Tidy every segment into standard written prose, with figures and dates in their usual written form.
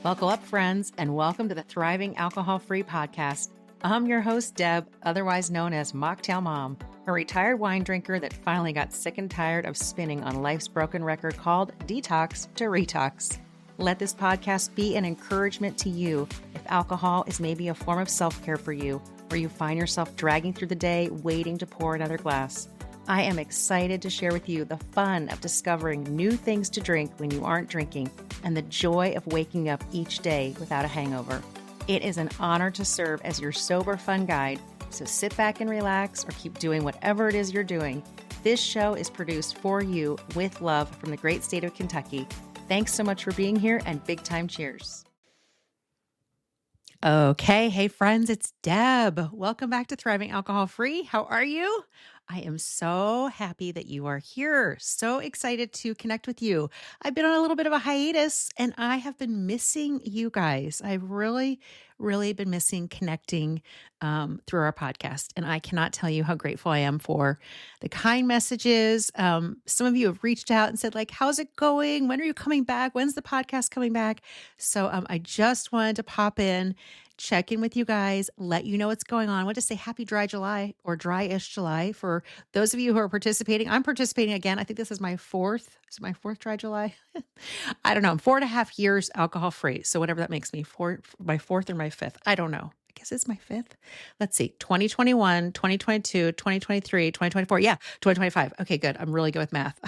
Buckle up, friends, and welcome to the Thriving Alcohol-Free Podcast. I'm your host, Deb, otherwise known as Mocktail Mom, a retired wine drinker that finally got sick and tired of spinning on life's broken record called Detox to Retox. Let this podcast be an encouragement to you if alcohol is maybe a form of self-care for you, or you find yourself dragging through the day waiting to pour another glass. I am excited to share with you the fun of discovering new things to drink when you aren't drinking and the joy of waking up each day without a hangover. It is an honor to serve as your sober fun guide, so sit back and relax or keep doing whatever it is you're doing. This show is produced for you with love from the great state of Kentucky. Thanks so much for being here and big time cheers. Okay. Hey friends, it's Deb. Welcome back to Thriving Alcohol Free. How are you? I am so happy that you are here. So excited to connect with you. I've been on a little bit of a hiatus and I have been missing you guys. I've really been missing connecting through our podcast. And I cannot tell you how grateful I am for the kind messages. Some of you have reached out and said, like, how's it going? When are you coming back? When's the podcast coming back? So I just wanted to pop in, check in with you guys, let you know what's going on. I want to say happy dry July or dry-ish July for those of you who are participating. I'm participating again. I think this is my fourth. Is it my fourth dry July? I don't know. I'm 4.5 years alcohol free. So whatever that makes me, my fourth or my fifth. I don't know. I guess it's my fifth. Let's see. 2021, 2022, 2023, 2024. Yeah, 2025. Okay, good. I'm really good with math.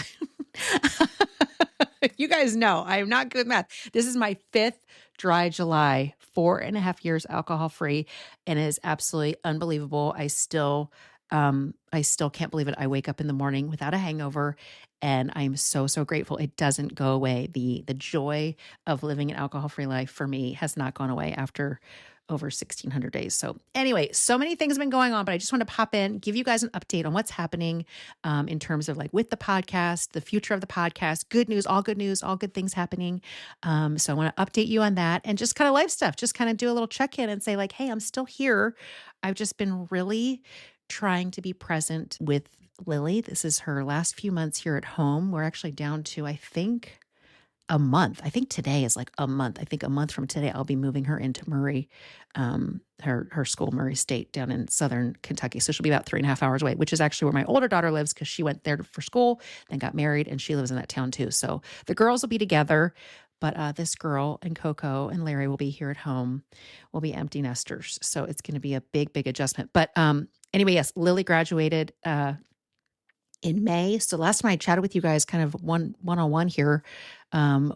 You guys know I am not good with math. This is my fifth dry July, 4.5 years alcohol free, and it is absolutely unbelievable. I still can't believe it. I wake up in the morning without a hangover, and I'm so grateful. It doesn't go away. The joy of living an alcohol free life for me has not gone away after over 1,600 days. So anyway, so many things have been going on, but I just want to pop in, give you guys an update on what's happening in terms of like with the podcast, the future of the podcast, good news, all good things happening. So I want to update you on that and just kind of life stuff, just kind of do a little check-in and say like, hey, I'm still here. I've just been really trying to be present with Lily. This is her last few months here at home. We're actually down to, I think, a month. I think today is like a month. I think a month from today, I'll be moving her into Murray, her school, Murray State down in southern Kentucky. So she'll be about 3.5 hours away, which is actually where my older daughter lives because she went there for school, then got married, and she lives in that town too. So the girls will be together, but this girl and Coco and Larry will be here at home. We'll be empty nesters. So it's going to be a big adjustment. But anyway, yes, Lily graduated in May. So last time I chatted with you guys kind of one-on-one here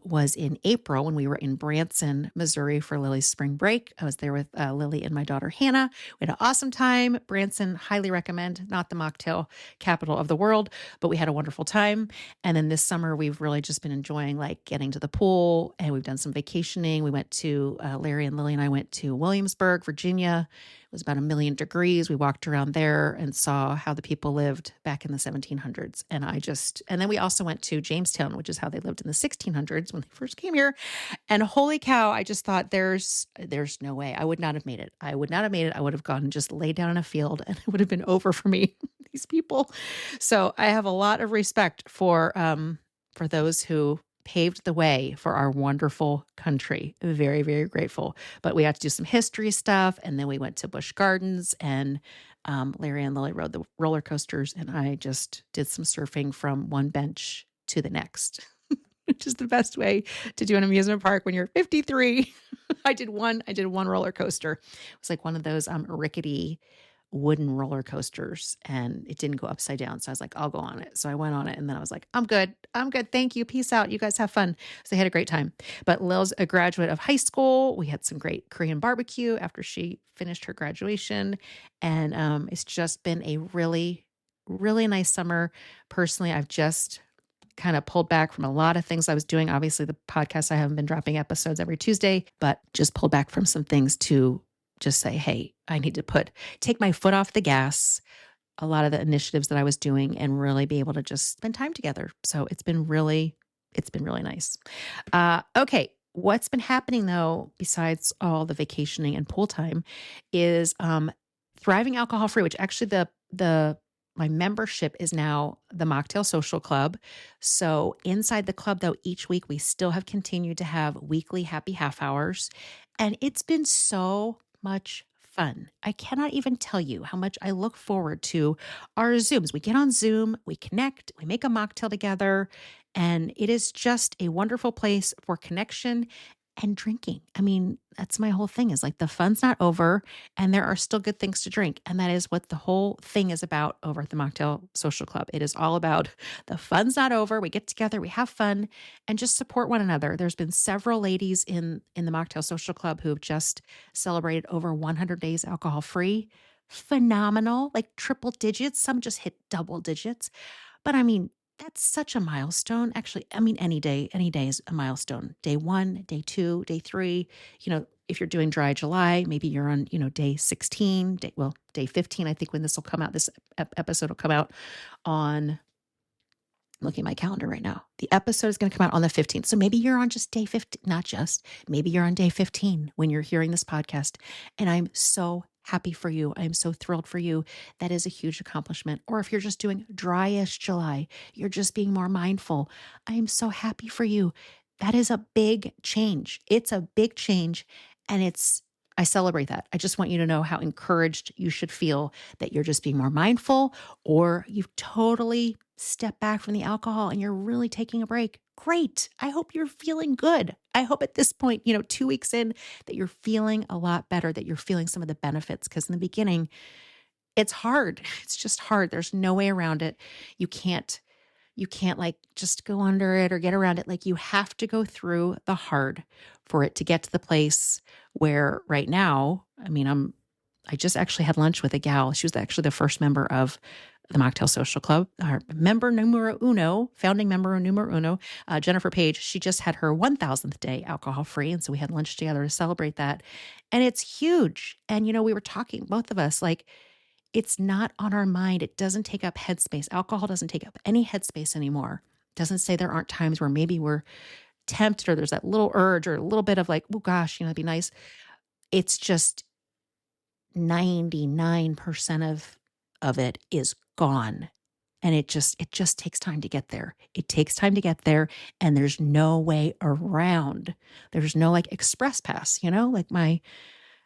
was in April when we were in Branson, Missouri for Lily's spring break. I was there with Lily and my daughter, Hannah. We had an awesome time. Branson, highly recommend, not the mocktail capital of the world, but we had a wonderful time. And then this summer, we've really just been enjoying like getting to the pool, and we've done some vacationing. We went to, Larry and Lily and I went to Williamsburg, Virginia. It was about 1,000,000 degrees. We walked around there and saw how the people lived back in the 1700s. And then we also went to Jamestown, which is how they lived in the 1600s when they first came here. And holy cow, I just thought there's no way. I would not have made it. I would have gone and just laid down in a field and it would have been over for me, these people. So I have a lot of respect for those who paved the way for our wonderful country. Very grateful. But we had to do some history stuff. And then we went to Busch Gardens, and Larry and Lily rode the roller coasters. And I just did some surfing from one bench to the next, which is the best way to do an amusement park when you're 53. I did one roller coaster. It was like one of those rickety wooden roller coasters, and it didn't go upside down. So I was like, I'll go on it. So I went on it, and then I was like, I'm good. Thank you. Peace out. You guys have fun. So they had a great time. But Lil's a graduate of high school. We had some great Korean barbecue after she finished her graduation. And it's just been a really nice summer. Personally, I've just kind of pulled back from a lot of things I was doing. Obviously, the podcast, I haven't been dropping episodes every Tuesday, but just pulled back from some things to just say, hey, I need to take my foot off the gas, a lot of the initiatives that I was doing, and really be able to just spend time together. So it's been really nice. Okay. What's been happening though, besides all the vacationing and pool time, is Thriving Alcohol Free, which actually the my membership is now the Mocktail Social Club. So inside the club, though, each week we still have continued to have weekly happy half hours. And it's been so much fun. I cannot even tell you how much I look forward to our Zooms. We get on Zoom, we connect, we make a mocktail together, and it is just a wonderful place for connection and drinking. I mean, that's my whole thing is like the fun's not over and there are still good things to drink. And that is what the whole thing is about over at the Mocktail Social Club. It is all about the fun's not over. We get together, we have fun, and just support one another. There's been several ladies in the Mocktail Social Club who have just celebrated over 100 days alcohol free. Phenomenal, like triple digits. Some just hit double digits. But I mean, that's such a milestone. Actually, I mean, any day is a milestone. Day 1, day 2, day 3. If you're doing dry July, maybe you're on, day 16, day 15. I think when this will come out, this episode will come out on, I'm looking at my calendar right now. The episode is going to come out on the 15th. So maybe you're on just day 15, maybe you're on day 15 when you're hearing this podcast. And I'm so happy for you. I'm so thrilled for you. That is a huge accomplishment. Or if you're just doing dryish July, you're just being more mindful. I am so happy for you. That is a big change. It's a big change. And I celebrate that. I just want you to know how encouraged you should feel that you're just being more mindful, or you've totally stepped back from the alcohol and you're really taking a break. Great. I hope you're feeling good. I hope at this point, 2 weeks in, that you're feeling a lot better, that you're feeling some of the benefits. Because in the beginning, it's hard. It's just hard. There's no way around it. You can't like just go under it or get around it. Like you have to go through the hard for it to get to the place where right now, I mean, I just actually had lunch with a gal. She was actually the first member of the Mocktail Social Club, our member numero uno, founding member numero uno, Jennifer Page. She just had her 1000th day alcohol free. And so we had lunch together to celebrate that. And it's huge. And, we were talking, both of us, like, it's not on our mind. It doesn't take up headspace. Alcohol doesn't take up any headspace anymore. It doesn't say there aren't times where maybe we're tempted or there's that little urge or a little bit of like, oh gosh, it'd be nice. It's just 99% of it is gone. And it just takes time to get there. It takes time to get there, and there's no way around. There's no like express pass, like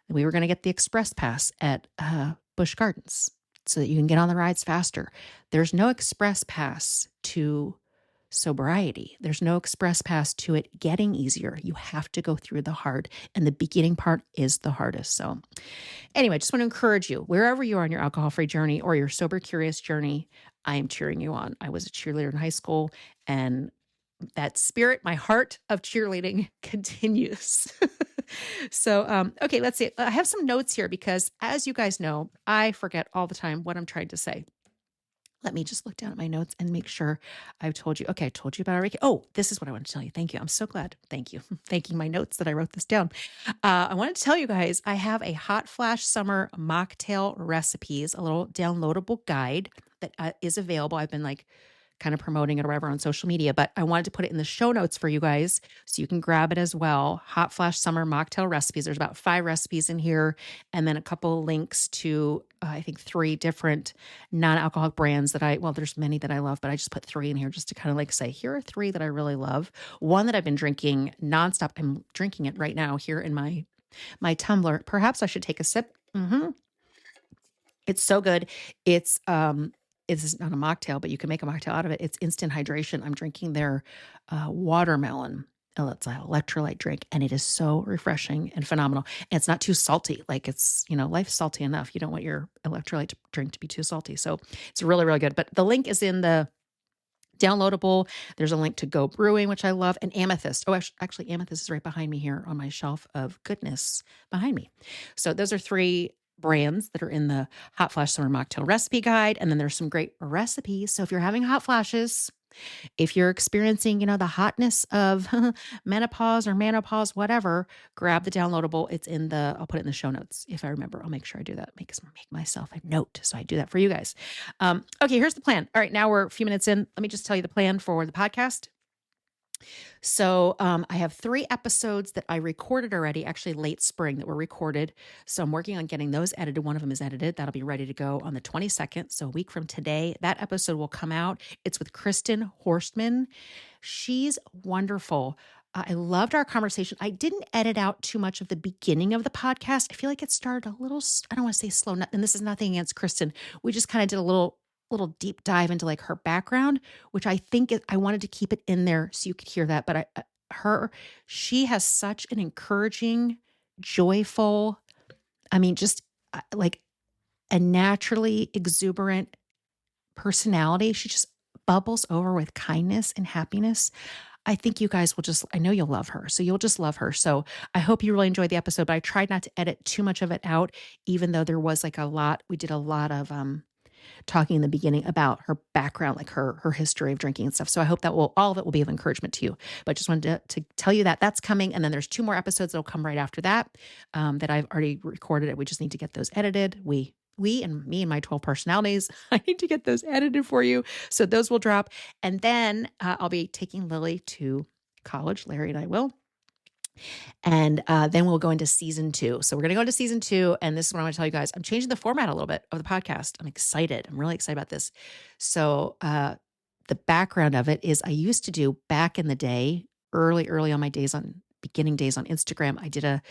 we were going to get the express pass at Busch Gardens so that you can get on the rides faster. There's no express pass to sobriety. There's no express pass to it getting easier. You have to go through the hard, and the beginning part is the hardest. So anyway, I just want to encourage you, wherever you are on your alcohol-free journey or your sober curious journey, I am cheering you on. I was a cheerleader in high school, and that spirit, my heart of cheerleading continues. So, okay, let's see. I have some notes here because, as you guys know, I forget all the time what I'm trying to say. Let me just look down at my notes and make sure I've told you. Okay, I told you about our vacation. Oh, this is what I want to tell you. Thank you. I'm so glad. Thank you. Thanking my notes that I wrote this down. I wanted to tell you guys, I have a hot flash summer mocktail recipes, a little downloadable guide that is available. I've been like kind of promoting it or whatever on social media, but I wanted to put it in the show notes for you guys so you can grab it as well. Hot flash summer mocktail recipes. There's about 5 recipes in here, and then a couple links to I think 3 different non-alcoholic brands there's many that I love, but I just put 3 in here just to kind of like say, here are 3 that I really love. One that I've been drinking nonstop. I'm drinking it right now here in my tumbler. Perhaps I should take a sip. It's so good. It's not a mocktail, but you can make a mocktail out of it. It's instant hydration. I'm drinking their watermelon. It's an electrolyte drink, and it is so refreshing and phenomenal. And it's not too salty. Like it's, life's salty enough. You don't want your electrolyte drink to be too salty. So it's really, really good. But the link is in the downloadable. There's a link to Go Brewing, which I love, and Amethyst. Oh, actually, Amethyst is right behind me here on my shelf of goodness behind me. So those are 3 brands that are in the Hot Flash Summer Mocktail Recipe Guide. And then there's some great recipes. So if you're having hot flashes, if you're experiencing, the hotness of menopause or menopause, whatever, grab the downloadable. I'll put it in the show notes. If I remember, I'll make sure I do that. Make myself a note. So I do that for you guys. Okay, here's the plan. All right, now we're a few minutes in. Let me just tell you the plan for the podcast. So I have 3 episodes that I recorded already, actually late spring that were recorded. So I'm working on getting those edited. One of them is edited. That'll be ready to go on the 22nd. So a week from today, that episode will come out. It's with Kristen Horstman. She's wonderful. I loved our conversation. I didn't edit out too much of the beginning of the podcast. I feel like it started a little, I don't want to say slow, and this is nothing against Kristen. We just kind of did a little deep dive into like her background, which I think I wanted to keep it in there so you could hear that. But she has such an encouraging, joyful, I mean, just like a naturally exuberant personality. She just bubbles over with kindness and happiness. I think you guys will I know you'll love her. So you'll just love her. So I hope you really enjoyed the episode, but I tried not to edit too much of it out, even though there was like we did a lot of, talking in the beginning about her background, like her history of drinking and stuff. So I hope that all of it will be of encouragement to you. But just wanted to tell you that that's coming. And then there's 2 more episodes that'll come right after that, that I've already recorded. We just need to get those edited. We and me and my 12 personalities, I need to get those edited for you. So those will drop. And then I'll be taking Lily to college. Larry and I will. And then we'll go into season 2. So we're going to go into season 2. And this is what I want to tell you guys. I'm changing the format a little bit of the podcast. I'm excited. I'm really excited about this. So the background of it is I used to do back in the day, early on my beginning days on Instagram, I did a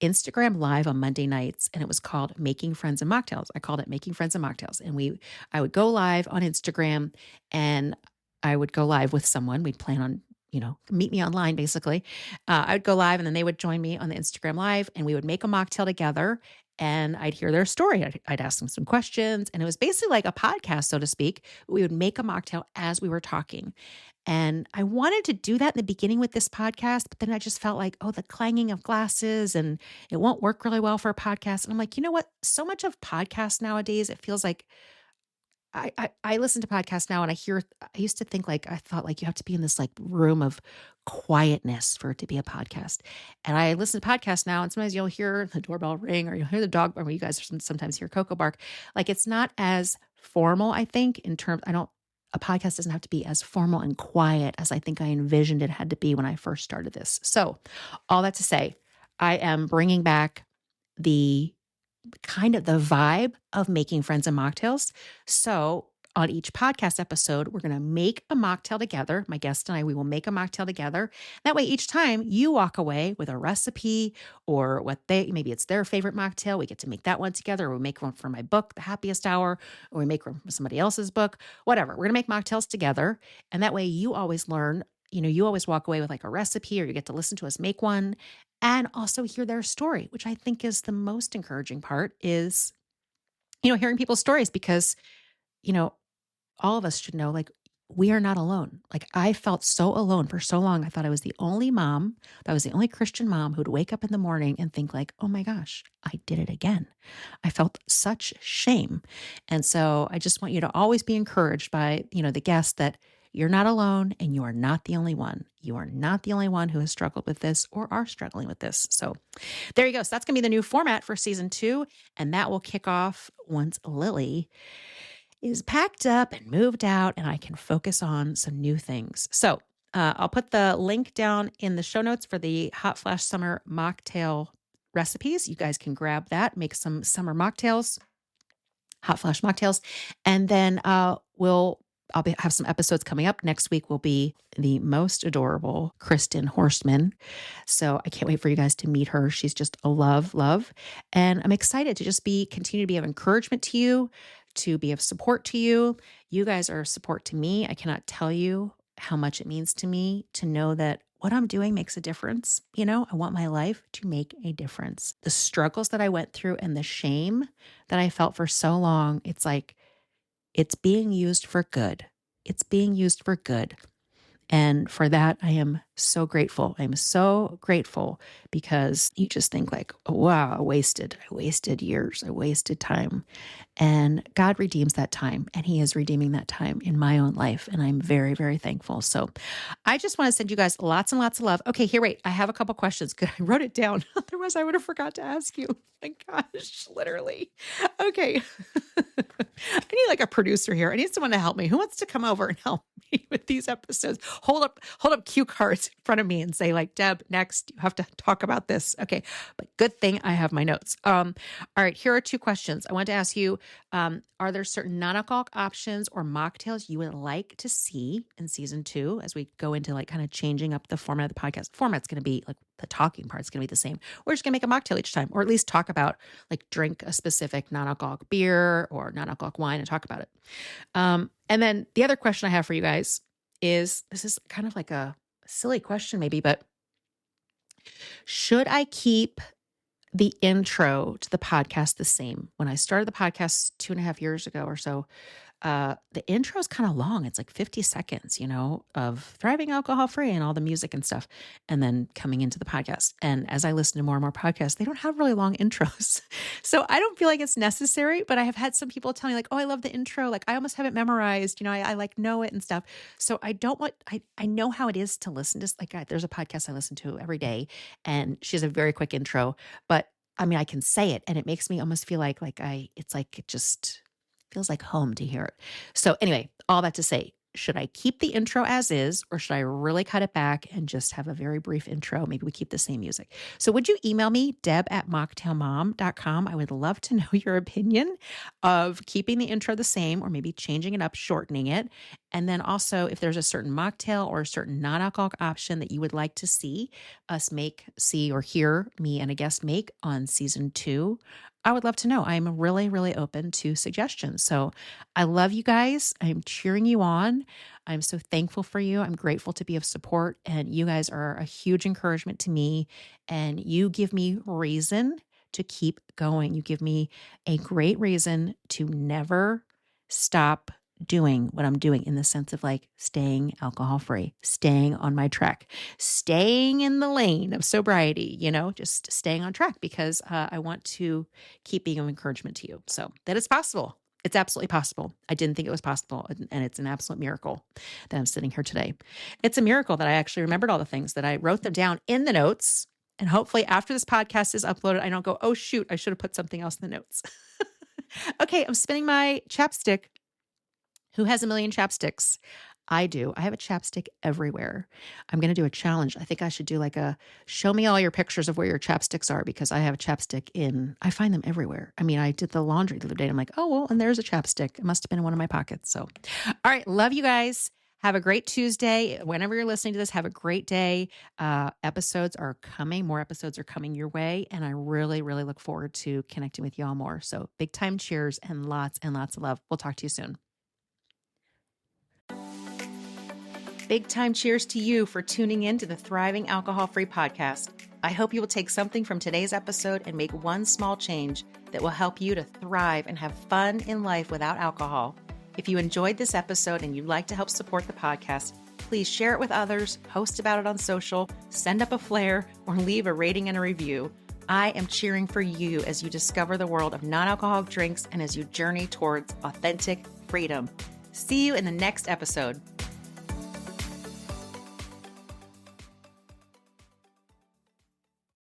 Instagram live on Monday nights, and it was called Making Friends and Mocktails. I called it Making Friends and Mocktails. And I would go live on Instagram, and I would go live with someone. We'd plan on, meet me online, basically. I would go live, and then they would join me on the Instagram live, and we would make a mocktail together, and I'd hear their story. I'd ask them some questions, and it was basically like a podcast, so to speak. We would make a mocktail as we were talking. And I wanted to do that in the beginning with this podcast, but then I just felt like, the clanging of glasses, and it won't work really well for a podcast. And I'm like, you know what? So much of podcasts nowadays, it feels like I listen to podcasts now, and I used to think I thought you have to be in this room of quietness for it to be a podcast. And I listen to podcasts now, and sometimes you'll hear the doorbell ring, or you'll hear the dog, or you guys sometimes hear Coco bark. It's not as formal, I think, a podcast doesn't have to be as formal and quiet as I think I envisioned it had to be when I first started this. So all that to say, I am bringing back the kind of the vibe of Making Friends and Mocktails. So on each podcast episode, we're going to make a mocktail together. My guest and we will make a mocktail together. That way, each time you walk away with a recipe or maybe it's their favorite mocktail. We get to make that one together, or we make one for my book, The Happiest Hour, or we make one from somebody else's book, whatever. We're going to make mocktails together. And that way you always learn, you always walk away with a recipe, or you get to listen to us make one and also hear their story, which I think is the most encouraging part is, hearing people's stories, because, all of us should know, we are not alone. I felt so alone for so long. I thought I was the only mom, that was the only Christian mom who would wake up in the morning and think oh my gosh, I did it again. I felt such shame. And so I just want you to always be encouraged by, the guest that you're not alone, and you are not the only one. You are not the only one who has struggled with this or are struggling with this. So there you go. So that's going to be the new format for season 2. And that will kick off once Lily is packed up and moved out, and I can focus on some new things. So I'll put the link down in the show notes for the Hot Flash Summer Mocktail recipes. You guys can grab that, make some summer mocktails, Hot Flash mocktails. And then I'll have some episodes coming up. Next week will be the most adorable Kristen Horstman. So I can't wait for you guys to meet her. She's just a love. And I'm excited to just continue to be of encouragement to you, to be of support to you. You guys are a support to me. I cannot tell you how much it means to me to know that what I'm doing makes a difference. I want my life to make a difference. The struggles that I went through and the shame that I felt for so long, it's being used for good. It's being used for good. And for that, I am so grateful. I'm so grateful because you just think like, oh, wow, I wasted years. I wasted time. And God redeems that time, and he is redeeming that time in my own life. And I'm very, very thankful. So I just want to send you guys lots and lots of love. Okay, here, wait, I have a couple questions. Good. I wrote it down. Otherwise I would have forgot to ask you. My gosh, literally. Okay. I need like a producer here. I need someone to help me. Who wants to come over and help me with these episodes? Hold up cue cards in front of me and say like, Deb, next you have to talk about this. Okay. But good thing I have my notes. All right. Here are two questions. I want to ask you, are there certain non-alcoholic options or mocktails you would like to see in season 2 as we go into like kind of changing up the format of the podcast? Format's going to be like the talking part's going to be the same. We're just going to make a mocktail each time, or at least talk about like drink a specific non-alcoholic beer or non-alcoholic wine and talk about it. And then the other question I have for you guys is, this is kind of like a silly question maybe, but should I keep the intro to the podcast the same? When I started the podcast 2.5 years ago or so, the intro is kind of long. It's like 50 seconds, of thriving alcohol free and all the music and stuff. And then coming into the podcast. And as I listen to more and more podcasts, they don't have really long intros. So I don't feel like it's necessary, but I have had some people tell me like, oh, I love the intro. Like I almost have it memorized, I like know it and stuff. So I don't want, I know how it is to listen to, like there's a podcast I listen to every day and she has a very quick intro, but I mean, I can say it and it makes me almost feel like it's like it just feels like home to hear it. So anyway, all that to say, should I keep the intro as is, or should I really cut it back and just have a very brief intro? Maybe we keep the same music. So would you email me, deb@mocktailmom.com? I would love to know your opinion of keeping the intro the same or maybe changing it up, shortening it. And then also if there's a certain mocktail or a certain non-alcoholic option that you would like to see us make, see, or hear me and a guest make on season 2, I would love to know. I'm really, really open to suggestions. So I love you guys. I'm cheering you on. I'm so thankful for you. I'm grateful to be of support. And you guys are a huge encouragement to me. And you give me reason to keep going. You give me a great reason to never stop doing what I'm doing, in the sense of like staying alcohol free, staying on my track, staying in the lane of sobriety, just staying on track, because I want to keep being of encouragement to you. So that it's possible. It's absolutely possible. I didn't think it was possible. And it's an absolute miracle that I'm sitting here today. It's a miracle that I actually remembered all the things, that I wrote them down in the notes. And hopefully after this podcast is uploaded, I don't go, oh shoot, I should have put something else in the notes. Okay, I'm spinning my chapstick. Who has a million chapsticks? I do. I have a chapstick everywhere. I'm going to do a challenge. I think I should do like a show me all your pictures of where your chapsticks are, because I have a chapstick I find them everywhere. I mean, I did the laundry the other day and I'm like, oh, well, and there's a chapstick. It must have been in one of my pockets. So, all right. Love you guys. Have a great Tuesday. Whenever you're listening to this, have a great day. Episodes are coming. More episodes are coming your way. And I really, really look forward to connecting with y'all more. So big time cheers and lots of love. We'll talk to you soon. Big time cheers to you for tuning in to the Thriving Alcohol-Free podcast. I hope you will take something from today's episode and make one small change that will help you to thrive and have fun in life without alcohol. If you enjoyed this episode and you'd like to help support the podcast, please share it with others, post about it on social, send up a flare, or leave a rating and a review. I am cheering for you as you discover the world of non-alcoholic drinks and as you journey towards authentic freedom. See you in the next episode.